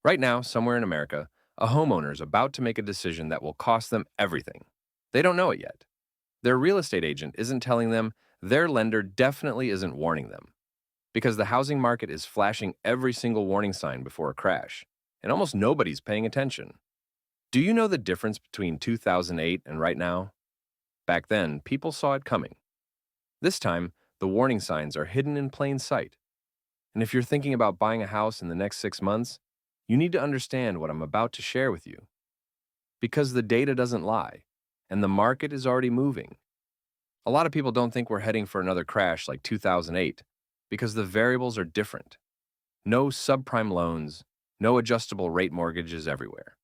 Right now, somewhere in America, a homeowner is about to make a decision that will cost them everything. They don't know it yet. Their real estate agent isn't telling them, their lender definitely isn't warning them. Because the housing market is flashing every single warning sign before a crash, and almost nobody's paying attention. Do you know the difference between 2008 and right now? Back then, people saw it coming. This time, the warning signs are hidden in plain sight. And if you're thinking about buying a house in the next 6 months, you need to understand what I'm about to share with you. Because the data doesn't lie, and the market is already moving. A lot of people don't think we're heading for another crash like 2008 because the variables are different. No subprime loans, no adjustable rate mortgages everywhere.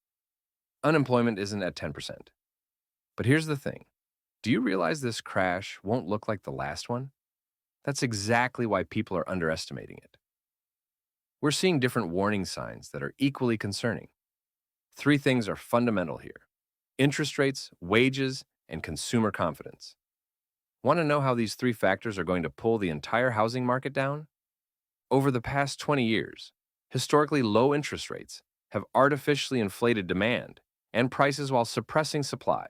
Unemployment isn't at 10%. But here's the thing. Do you realize this crash won't look like the last one? That's exactly why people are underestimating it. We're seeing different warning signs that are equally concerning. Three things are fundamental here: interest rates, wages, and consumer confidence. Want to know how these three factors are going to pull the entire housing market down? Over the past 20 years, historically low interest rates have artificially inflated demand and prices while suppressing supply.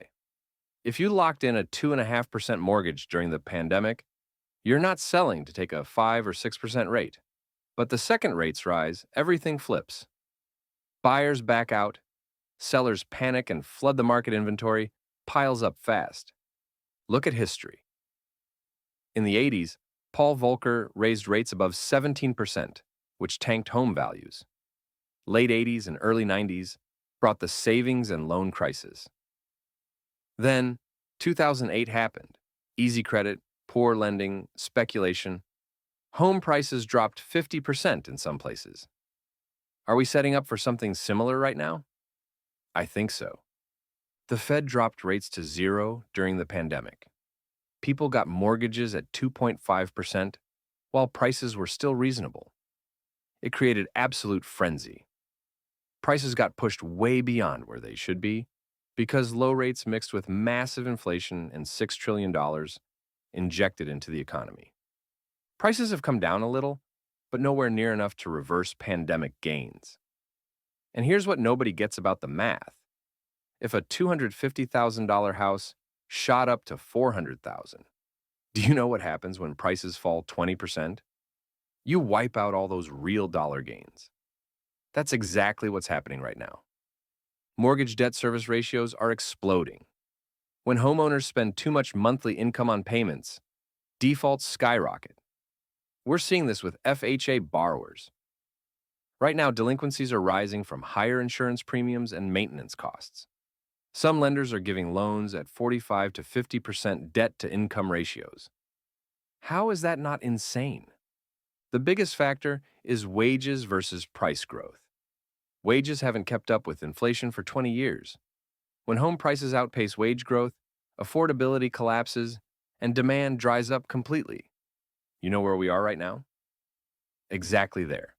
If you locked in a 2.5% mortgage during the pandemic, you're not selling to take a 5 or 6% rate. But the second rates rise, everything flips. Buyers back out, sellers panic and flood the market inventory, piles up fast. Look at history. In the 80s, Paul Volcker raised rates above 17%, which tanked home values. Late 80s and early 90s brought the savings and loan crisis. Then, 2008 happened. Easy credit, poor lending, speculation. Home prices dropped 50% in some places. Are we setting up for something similar right now? I think so. The Fed dropped rates to zero during the pandemic. People got mortgages at 2.5%, while prices were still reasonable. It created absolute frenzy. Prices got pushed way beyond where they should be because low rates mixed with massive inflation and $6 trillion injected into the economy. Prices have come down a little, but nowhere near enough to reverse pandemic gains. And here's what nobody gets about the math. If a $250,000 house shot up to $400,000, do you know what happens when prices fall 20%? You wipe out all those real dollar gains. That's exactly what's happening right now. Mortgage debt service ratios are exploding. When homeowners spend too much monthly income on payments, defaults skyrocket. We're seeing this with FHA borrowers. Right now, delinquencies are rising from higher insurance premiums and maintenance costs. Some lenders are giving loans at 45 to 50% debt-to-income ratios. How is that not insane? The biggest factor is wages versus price growth. Wages haven't kept up with inflation for 20 years. When home prices outpace wage growth, affordability collapses, and demand dries up completely. You know where we are right now? Exactly there.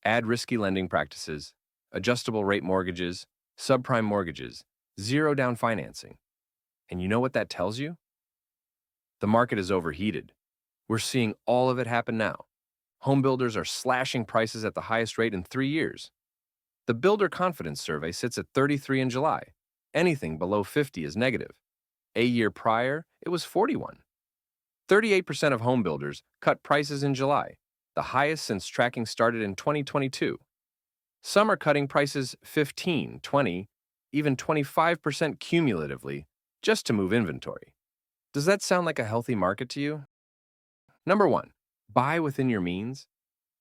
Add risky lending practices, adjustable rate mortgages, subprime mortgages, zero down financing. And you know what that tells you? The market is overheated. We're seeing all of it happen now. Homebuilders are slashing prices at the highest rate in 3 years. The Builder Confidence Survey sits at 33 in July. Anything below 50 is negative. A year prior, it was 41. 38% of homebuilders cut prices in July, the highest since tracking started in 2022. Some are cutting prices 15, 20, even 25% cumulatively just to move inventory. Does that sound like a healthy market to you? Number one, buy within your means.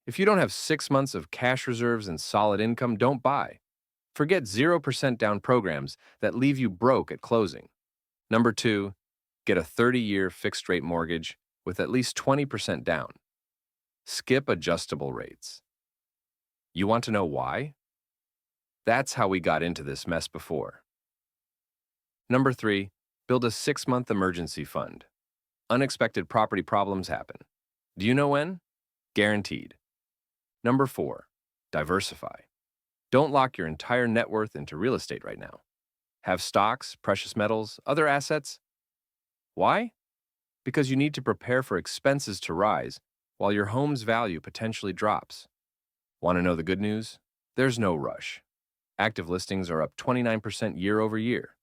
If you don't have 6 months of cash reserves and solid income, don't buy. Forget 0% down programs that leave you broke at closing. Number two, get a 30-year fixed-rate mortgage with at least 20% down. Skip adjustable rates. You want to know why? That's how we got into this mess before. Number three, build a 6-month emergency fund. Unexpected property problems happen. Do you know when? Guaranteed. Number four, diversify. Don't lock your entire net worth into real estate right now. Have stocks, precious metals, other assets. Why? Because you need to prepare for expenses to rise while your home's value potentially drops. Want to know the good news? There's no rush. Active listings are up 29% year over year.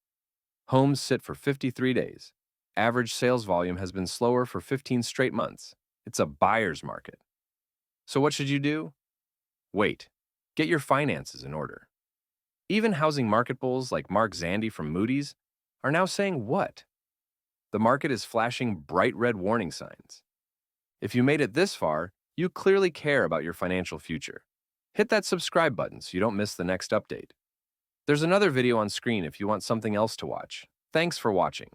Homes sit for 53 days. Average sales volume has been slower for 15 straight months. It's a buyer's market. So what should you do? Wait. Get your finances in order. Even housing market bulls like Mark Zandi from Moody's are now saying what? The market is flashing bright red warning signs. If you made it this far, you clearly care about your financial future. Hit that subscribe button so you don't miss the next update. There's another video on screen if you want something else to watch. Thanks for watching.